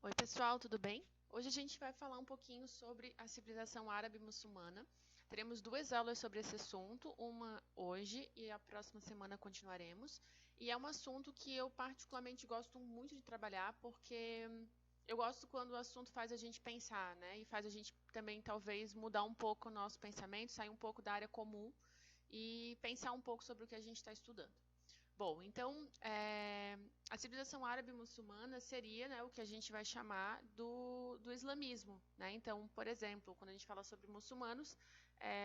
Oi, pessoal, tudo bem? Hoje a gente vai falar um pouquinho sobre a civilização árabe muçulmana. Teremos duas aulas sobre esse assunto, uma hoje e a próxima semana continuaremos. E é um assunto que eu particularmente gosto muito de trabalhar, porque eu gosto quando o assunto faz a gente pensar, né? E faz a gente também talvez mudar um pouco o nosso pensamento, sair um pouco da área comum e pensar um pouco sobre o que a gente está estudando. Bom, então, a civilização árabe muçulmana seria, né, o que a gente vai chamar do islamismo, né? Então, por exemplo, quando a gente fala sobre muçulmanos,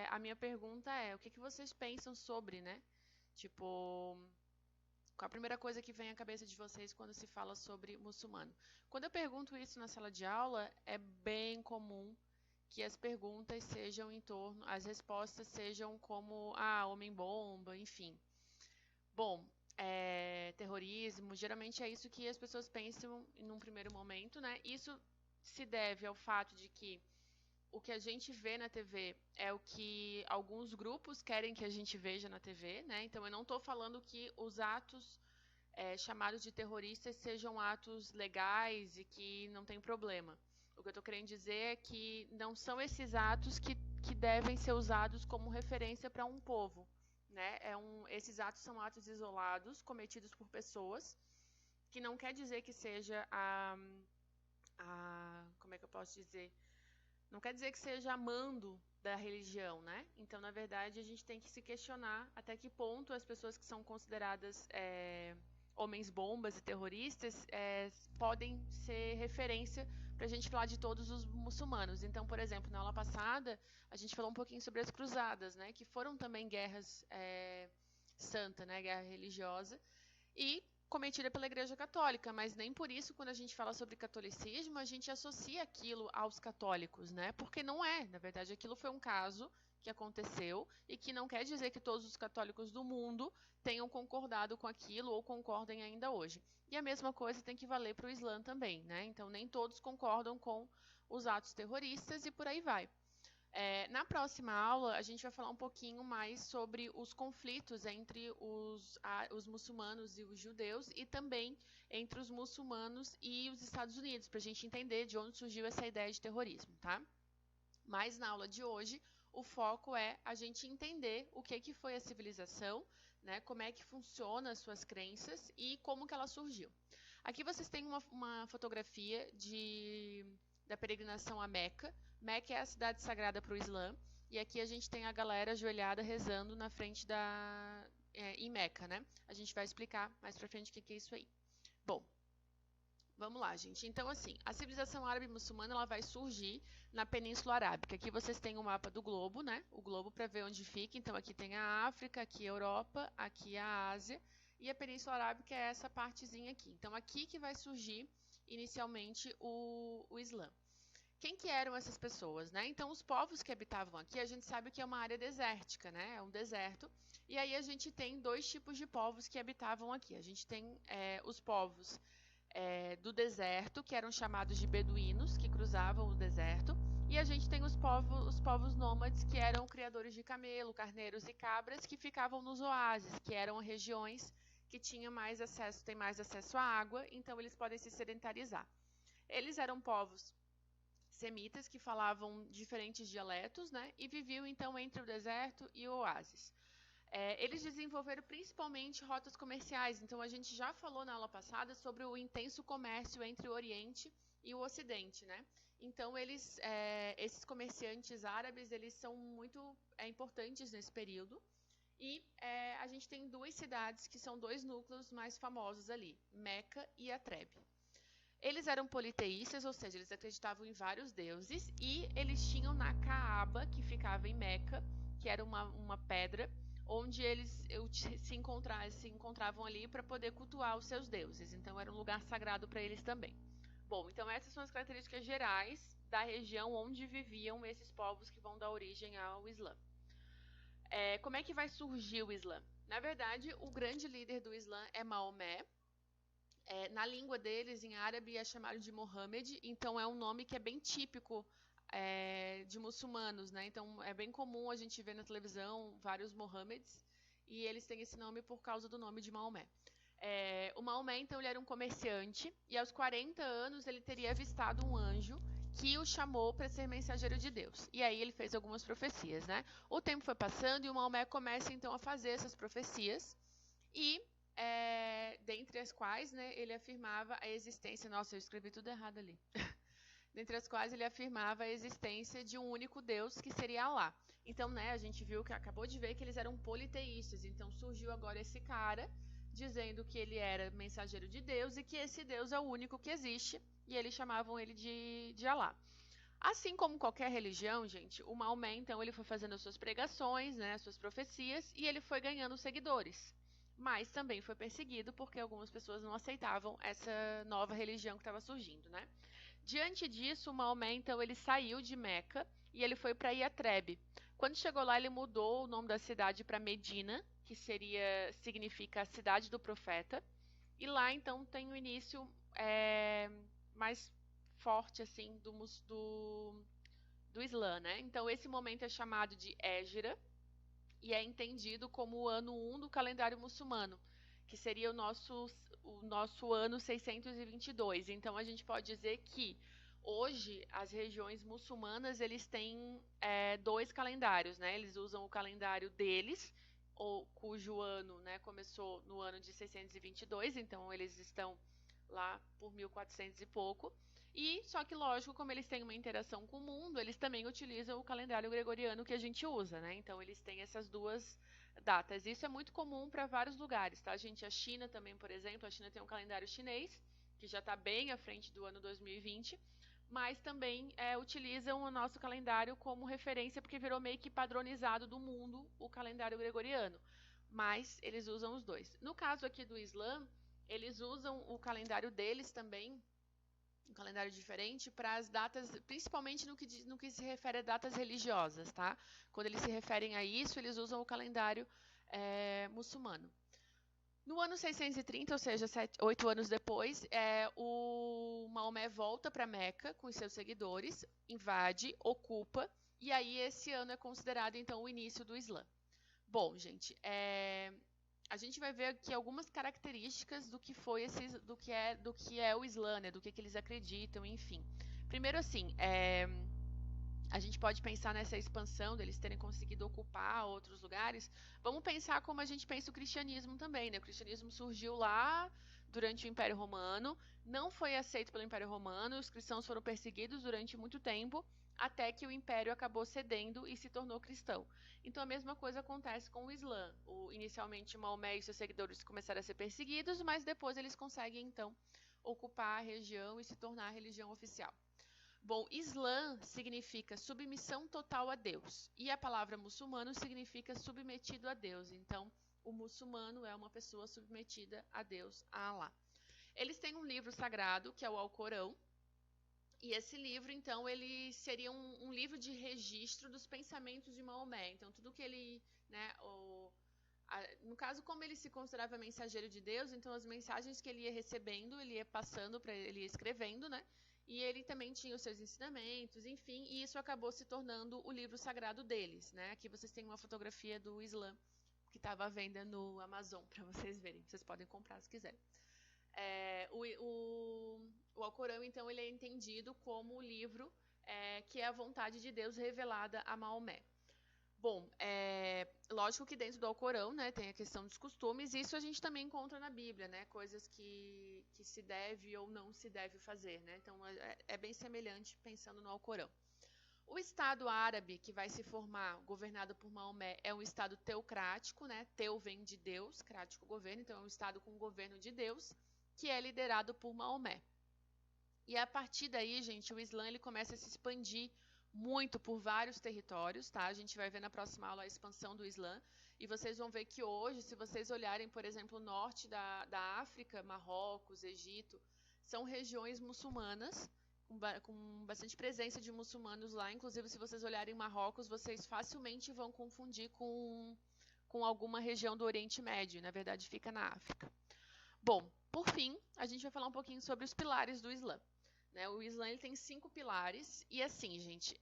a minha pergunta é, o que vocês pensam sobre, né? Tipo, qual a primeira coisa que vem à cabeça de vocês quando se fala sobre muçulmano? Quando eu pergunto isso na sala de aula, é bem comum que as perguntas sejam em torno, as respostas sejam como, homem-bomba, enfim. Bom, terrorismo, geralmente é isso que as pessoas pensam em um primeiro momento, né? Isso se deve ao fato de que o que a gente vê na TV é o que alguns grupos querem que a gente veja na TV, né? Então eu não estou falando que os atos chamados de terroristas sejam atos legais e que não tem problema. O que eu estou querendo dizer é que não são esses atos que devem ser usados como referência para um povo. Né? Esses atos são atos isolados, cometidos por pessoas, que não quer dizer que seja como é que eu posso dizer? Não quer dizer que seja amando da religião, né? Então, na verdade, a gente tem que se questionar até que ponto as pessoas que são consideradas homens bombas e terroristas podem ser referência para a gente falar de todos os muçulmanos. Então, por exemplo, na aula passada, a gente falou um pouquinho sobre as cruzadas, né? Que foram também guerras santa, né? Guerra religiosa. E cometida pela Igreja Católica, mas nem por isso, quando a gente fala sobre catolicismo, a gente associa aquilo aos católicos, né? Porque não é. Na verdade, aquilo foi um caso que aconteceu e que não quer dizer que todos os católicos do mundo tenham concordado com aquilo ou concordem ainda hoje. E a mesma coisa tem que valer para o Islã também, né? Então, nem todos concordam com os atos terroristas e por aí vai. Na próxima aula, a gente vai falar um pouquinho mais sobre os conflitos entre os muçulmanos e os judeus e também entre os muçulmanos e os Estados Unidos, para a gente entender de onde surgiu essa ideia de terrorismo, tá? Mas na aula de hoje, o foco é a gente entender o que foi a civilização, né, como é que funciona as suas crenças e como que ela surgiu. Aqui vocês têm uma fotografia da peregrinação a Meca. Meca é a cidade sagrada para o Islã. E aqui a gente tem a galera ajoelhada rezando na frente em Meca, né? A gente vai explicar mais pra frente o que é isso aí. Bom, vamos lá, gente. Então, assim, a civilização árabe muçulmana ela vai surgir na Península Arábica. Aqui vocês têm o mapa do globo, né? O globo para ver onde fica. Então, aqui tem a África, aqui a Europa, aqui a Ásia. E a Península Arábica é essa partezinha aqui. Então, aqui que vai surgir inicialmente o Islã. Quem que eram essas pessoas, né? Então, os povos que habitavam aqui, a gente sabe que é uma área desértica, né? É um deserto. E aí a gente tem dois tipos de povos que habitavam aqui. A gente tem os povos do deserto, que eram chamados de beduínos, que cruzavam o deserto. E a gente tem os povos nômades, que eram criadores de camelo, carneiros e cabras, que ficavam nos oásis, que eram regiões que tinham têm mais acesso à água, então eles podem se sedentarizar. Eles eram povos semitas que falavam diferentes dialetos, né, e viviam então entre o deserto e o oásis. Eles desenvolveram principalmente rotas comerciais, então a gente já falou na aula passada sobre o intenso comércio entre o Oriente e o Ocidente, né? Então esses comerciantes árabes, eles são muito importantes nesse período. E a gente tem duas cidades que são dois núcleos mais famosos ali, Meca e Atreb. Eles eram politeístas, ou seja, eles acreditavam em vários deuses, e eles tinham na Caaba, que ficava em Meca, que era uma pedra, onde eles se encontravam ali para poder cultuar os seus deuses. Então era um lugar sagrado para eles também. Bom, então essas são as características gerais da região onde viviam esses povos que vão dar origem ao Islã. Como é que vai surgir o Islã? Na verdade, o grande líder do Islã é Maomé. Na língua deles, em árabe, é chamado de Mohammed, então é um nome que é bem típico de muçulmanos, né? Então é bem comum a gente ver na televisão vários Mohammeds, e eles têm esse nome por causa do nome de Maomé. O Maomé, então, ele era um comerciante e aos 40 anos ele teria avistado um anjo que o chamou para ser mensageiro de Deus. E aí ele fez algumas profecias, né? O tempo foi passando e o Maomé começa, então, a fazer essas profecias e, dentre as quais, né, ele afirmava a existência... Nossa, eu escrevi tudo errado ali. Dentre as quais ele afirmava a existência de um único Deus, que seria Alá. Então, né, a gente viu que acabou de ver que eles eram politeístas. Então surgiu agora esse cara dizendo que ele era mensageiro de Deus e que esse Deus é o único que existe, e eles chamavam ele de Alá. Assim como qualquer religião, gente, o Maomé, então, ele foi fazendo as suas pregações, né, as suas profecias, e ele foi ganhando seguidores. Mas também foi perseguido porque algumas pessoas não aceitavam essa nova religião que estava surgindo, né? Diante disso, o Maomé, então, ele saiu de Meca e ele foi para Iatrebe. Quando chegou lá, ele mudou o nome da cidade para Medina, que significa a cidade do profeta. E lá, então, tem o início mais forte, assim, do Islã, né? Então, esse momento é chamado de Égira e é entendido como o ano 1 do calendário muçulmano, que seria o nosso ano 622. Então, a gente pode dizer que hoje as regiões muçulmanas eles têm dois calendários, né? Eles usam o calendário deles, cujo ano, né, começou no ano de 622, então eles estão lá por 1400 e pouco. E só que, lógico, como eles têm uma interação com o mundo, eles também utilizam o calendário gregoriano que a gente usa, né? Então eles têm essas duas datas. Isso é muito comum para vários lugares, tá, gente? A China também, por exemplo, a China tem um calendário chinês, que já está bem à frente do ano 2020, mas também utilizam o nosso calendário como referência, porque virou meio que padronizado do mundo o calendário gregoriano. Mas eles usam os dois. No caso aqui do Islã, eles usam o calendário deles também, um calendário diferente, para as datas, principalmente no que se refere a datas religiosas, tá? Quando eles se referem a isso, eles usam o calendário muçulmano. No ano 630, ou seja, 8 anos depois, o Maomé volta para Meca com os seus seguidores, invade, ocupa, e aí esse ano é considerado, então, o início do Islã. Bom, gente, a gente vai ver aqui algumas características do que é o Islã, né, do que eles acreditam, enfim. Primeiro, assim, a gente pode pensar nessa expansão deles terem conseguido ocupar outros lugares. Vamos pensar como a gente pensa o cristianismo também, né? O cristianismo surgiu lá durante o Império Romano, não foi aceito pelo Império Romano, os cristãos foram perseguidos durante muito tempo, até que o Império acabou cedendo e se tornou cristão. Então a mesma coisa acontece com o Islã. Inicialmente Maomé e seus seguidores começaram a ser perseguidos, mas depois eles conseguem então ocupar a região e se tornar a religião oficial. Bom, Islã significa submissão total a Deus, e a palavra muçulmano significa submetido a Deus. Então, o muçulmano é uma pessoa submetida a Deus, a Alá. Eles têm um livro sagrado, que é o Alcorão, e esse livro, então, ele seria um livro de registro dos pensamentos de Maomé. Então, tudo que ele, né, no caso, como ele se considerava mensageiro de Deus, então as mensagens que ele ia recebendo, ele ia passando para ele ia escrevendo, né? E ele também tinha os seus ensinamentos, enfim, e isso acabou se tornando o livro sagrado deles, né? Aqui vocês têm uma fotografia do Islã que estava à venda no Amazon, para vocês verem. Vocês podem comprar se quiserem. O Alcorão, então, ele é entendido como o livro que é a vontade de Deus revelada a Maomé. Bom, lógico que dentro do Alcorão, né, tem a questão dos costumes, e isso a gente também encontra na Bíblia, né, coisas que se deve ou não se deve fazer, né, então é bem semelhante pensando no Alcorão. O Estado árabe que vai se formar, governado por Maomé, é um Estado teocrático, né, teu vem de Deus, crático governo, então é um Estado com governo de Deus, que é liderado por Maomé. E a partir daí, gente, o Islã ele começa a se expandir muito por vários territórios, tá? A gente vai ver na próxima aula a expansão do Islã. E vocês vão ver que hoje, se vocês olharem, por exemplo, o norte da África, Marrocos, Egito, são regiões muçulmanas, com bastante presença de muçulmanos lá. Inclusive, se vocês olharem Marrocos, vocês facilmente vão confundir com alguma região do Oriente Médio. Na verdade, fica na África. Bom, por fim, a gente vai falar um pouquinho sobre os pilares do Islã. Né? O Islã ele tem 5 pilares, e assim, gente,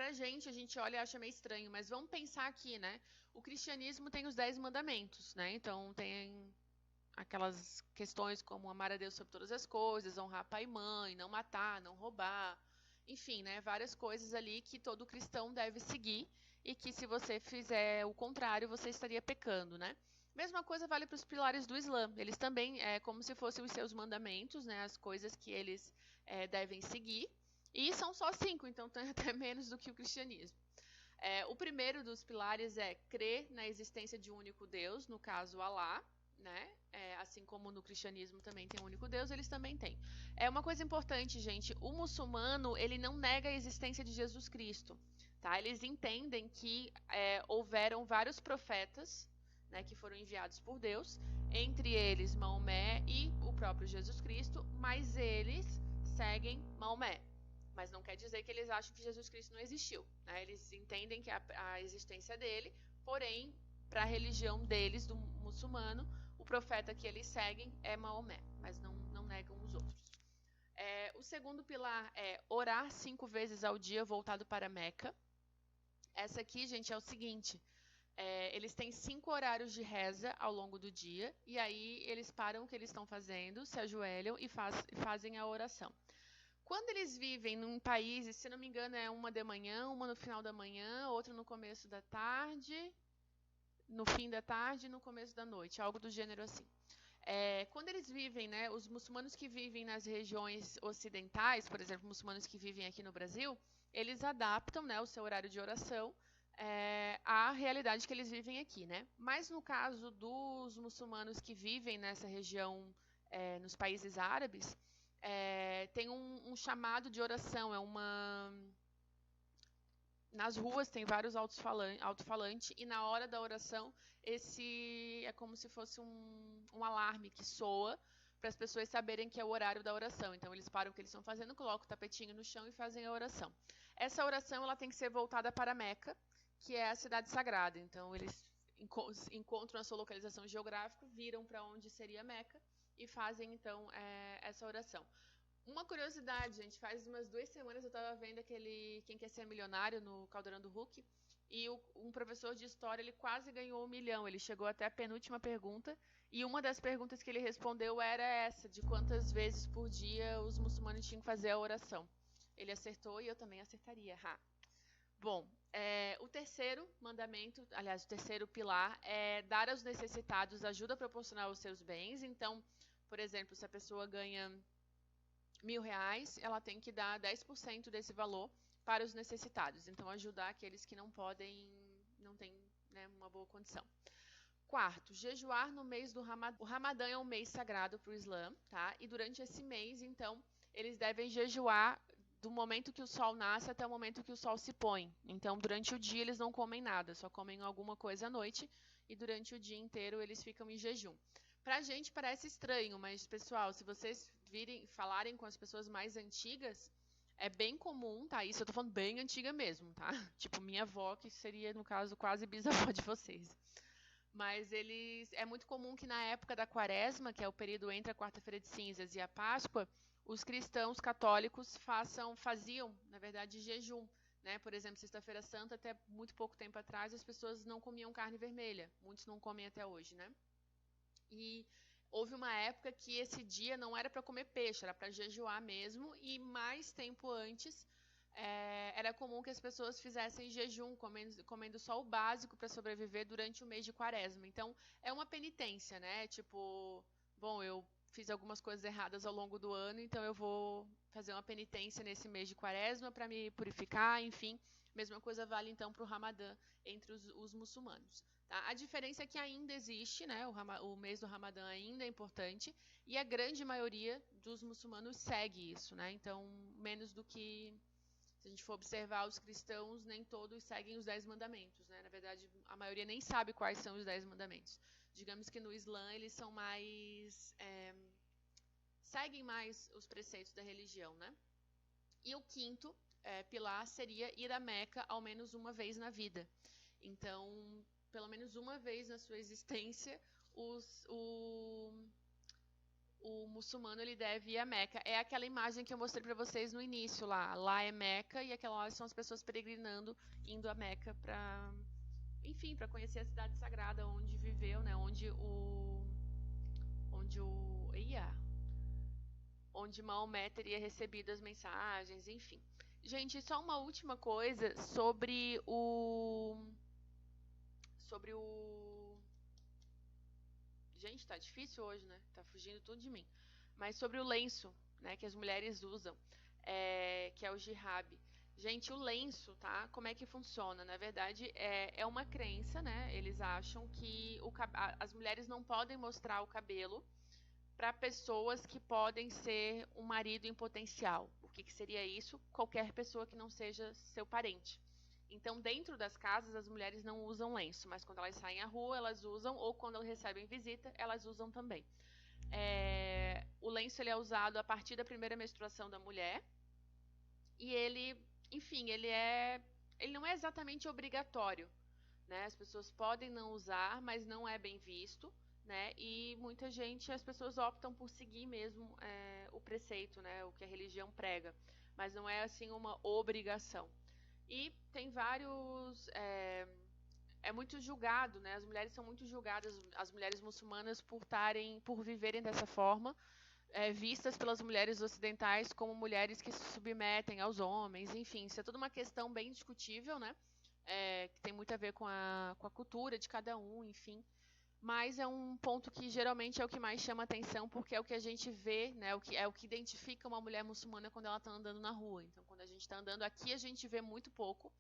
Pra gente, a gente olha e acha meio estranho, mas vamos pensar aqui, né? O cristianismo tem os 10 mandamentos, né? Então tem aquelas questões como amar a Deus sobre todas as coisas, honrar pai e mãe, não matar, não roubar, enfim, né? Várias coisas ali que todo cristão deve seguir e que se você fizer o contrário, você estaria pecando, né? Mesma coisa vale para os pilares do Islã. Eles também é como se fossem os seus mandamentos, né? As coisas que eles devem seguir. E são só 5, então tem até menos do que o cristianismo. O primeiro dos pilares é crer na existência de um único Deus, no caso Alá, né? Assim como no cristianismo também tem um único Deus, eles também têm. Uma coisa importante, gente, o muçulmano ele não nega a existência de Jesus Cristo, tá? Eles entendem que houveram vários profetas, né, que foram enviados por Deus, entre eles Maomé e o próprio Jesus Cristo, mas eles seguem Maomé. Mas não quer dizer que eles acham que Jesus Cristo não existiu, né? Eles entendem que a existência dele, porém, para a religião deles, do muçulmano, o profeta que eles seguem é Maomé, mas não negam os outros. O segundo pilar é orar 5 vezes ao dia voltado para Meca. Essa aqui, gente, é o seguinte: eles têm 5 horários de reza ao longo do dia, e aí eles param o que eles estão fazendo, se ajoelham e fazem a oração. Quando eles vivem num país, se não me engano, é uma de manhã, uma no final da manhã, outra no começo da tarde, no fim da tarde e no começo da noite, algo do gênero assim. Quando eles vivem, né, os muçulmanos que vivem nas regiões ocidentais, por exemplo, muçulmanos que vivem aqui no Brasil, eles adaptam, né, o seu horário de oração à realidade que eles vivem aqui, né? Mas no caso dos muçulmanos que vivem nessa região, nos países árabes, tem um chamado de oração, nas ruas tem vários alto-falantes e na hora da oração esse é como se fosse um alarme que soa para as pessoas saberem que é o horário da oração. Então eles param o que eles estão fazendo, colocam o tapetinho no chão e fazem a oração. Essa oração ela tem que ser voltada para Meca, que é a cidade sagrada. Então eles encontram a sua localização geográfica, viram para onde seria Meca e fazem então essa oração. Uma curiosidade, gente, faz umas 2 semanas eu estava vendo aquele Quem Quer Ser Milionário no Caldeirão do Hulk, e um professor de história, ele quase ganhou 1 milhão, ele chegou até a penúltima pergunta, e uma das perguntas que ele respondeu era essa, de quantas vezes por dia os muçulmanos tinham que fazer a oração. Ele acertou e eu também acertaria. Bom, o terceiro mandamento, aliás, o terceiro pilar é dar aos necessitados ajuda proporcional aos seus bens. Então, por exemplo, se a pessoa ganha R$1.000, ela tem que dar 10% desse valor para os necessitados. Então, ajudar aqueles que não têm, né, uma boa condição. Quarto, jejuar no mês do Ramadã. O Ramadã é um mês sagrado para o Islã, tá? E durante esse mês, então, eles devem jejuar do momento que o sol nasce até o momento que o sol se põe. Então, durante o dia, eles não comem nada, só comem alguma coisa à noite. E durante o dia inteiro, eles ficam em jejum. Pra gente parece estranho, mas, pessoal, se vocês falarem com as pessoas mais antigas, é bem comum, tá? Isso eu tô falando bem antiga mesmo, tá? Tipo, minha avó, que seria, no caso, quase bisavó de vocês. Mas é muito comum que na época da Quaresma, que é o período entre a Quarta-feira de Cinzas e a Páscoa, os cristãos católicos faziam, na verdade, jejum, né? Por exemplo, Sexta-feira Santa, até muito pouco tempo atrás, as pessoas não comiam carne vermelha. Muitos não comem até hoje, né? E houve uma época que esse dia não era para comer peixe, era para jejuar mesmo, e mais tempo antes era comum que as pessoas fizessem jejum, comendo só o básico para sobreviver durante o mês de Quaresma. Então, é uma penitência, né? Tipo, bom, eu fiz algumas coisas erradas ao longo do ano, então eu vou fazer uma penitência nesse mês de Quaresma para me purificar, enfim. Mesma coisa vale então para o Ramadã entre os muçulmanos. Tá? A diferença é que ainda existe, né? O mês do Ramadã ainda é importante e a grande maioria dos muçulmanos segue isso, né? Então, menos do que, se a gente for observar os cristãos, nem todos seguem os 10 mandamentos, né? Na verdade, a maioria nem sabe quais são os 10 mandamentos. Digamos que no Islã eles são mais seguem mais os preceitos da religião, né? E o quinto pilar seria ir a Meca ao menos uma vez na vida. Então, pelo menos uma vez na sua existência, o o muçulmano ele deve ir a Meca. É aquela imagem que eu mostrei para vocês no início lá. Lá é Meca e aquela hora são as pessoas peregrinando, indo a Meca para, enfim, para conhecer a cidade sagrada onde viveu, né? Onde Maomé teria recebido as mensagens, enfim. Gente, só uma última coisa sobre o gente, tá difícil hoje, né? Tá fugindo tudo de mim. Mas sobre o lenço, né, que as mulheres usam, que é o jihab. Gente, o lenço, tá? Como é que funciona? Na verdade, é uma crença, né? Eles acham que as mulheres não podem mostrar o cabelo para pessoas que podem ser um marido em potencial. O que, que seria isso? Qualquer pessoa que não seja seu parente. Então, dentro das casas, as mulheres não usam lenço, mas quando elas saem à rua, elas usam, ou quando elas recebem visita, elas usam também. O lenço ele é usado a partir da primeira menstruação da mulher, e ele, enfim, ele não é exatamente obrigatório, né? As pessoas podem não usar, mas não é bem visto, né? E muita gente, as pessoas optam por seguir mesmo o preceito, né? O que a religião prega, mas não é assim uma obrigação. E tem vários. É muito julgado, né? As mulheres são muito julgadas, as mulheres muçulmanas, por viverem dessa forma, vistas pelas mulheres ocidentais como mulheres que se submetem aos homens, enfim, isso é toda uma questão bem discutível, né? Que tem muito a ver com a cultura de cada um, enfim. Mas é um ponto que geralmente é o que mais chama atenção, porque é o que a gente vê, né? O que identifica uma mulher muçulmana quando ela está andando na rua. Então, quando a gente está andando aqui, a gente vê muito pouco,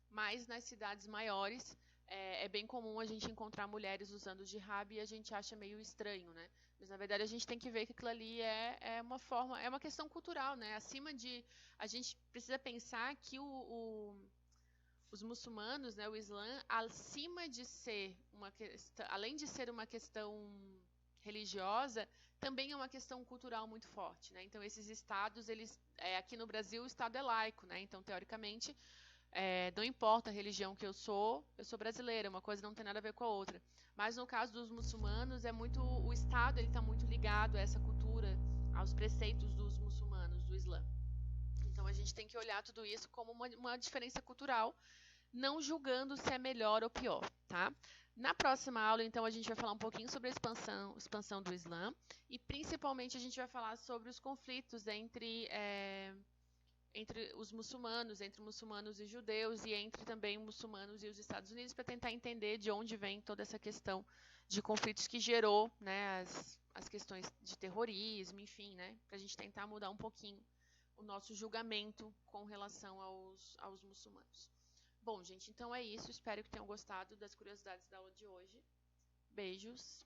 mas nas cidades maiores é bem comum a gente encontrar mulheres usando jihab e a gente acha meio estranho, né? Mas na verdade a gente tem que ver que aquilo ali é uma forma, é uma questão cultural, né? A gente precisa pensar que os muçulmanos, né, o Islã, acima de ser uma questão, além de ser uma questão religiosa, também é uma questão cultural muito forte, né? Então esses estados, aqui no Brasil o estado é laico, né? Então teoricamente não importa a religião que eu sou brasileira, uma coisa não tem nada a ver com a outra. Mas no caso dos muçulmanos, o Estado ele está muito ligado a essa cultura, aos preceitos dos muçulmanos, do Islã. Então a gente tem que olhar tudo isso como uma diferença cultural, não julgando se é melhor ou pior, tá? Na próxima aula, então, a gente vai falar um pouquinho sobre a expansão do Islã e principalmente a gente vai falar sobre os conflitos entre os muçulmanos, entre muçulmanos e judeus e entre também muçulmanos e os Estados Unidos para tentar entender de onde vem toda essa questão de conflitos que gerou, né, as questões de terrorismo, enfim, né, para a gente tentar mudar um pouquinho o nosso julgamento com relação aos muçulmanos. Bom, gente, então é isso. Espero que tenham gostado das curiosidades da aula de hoje. Beijos.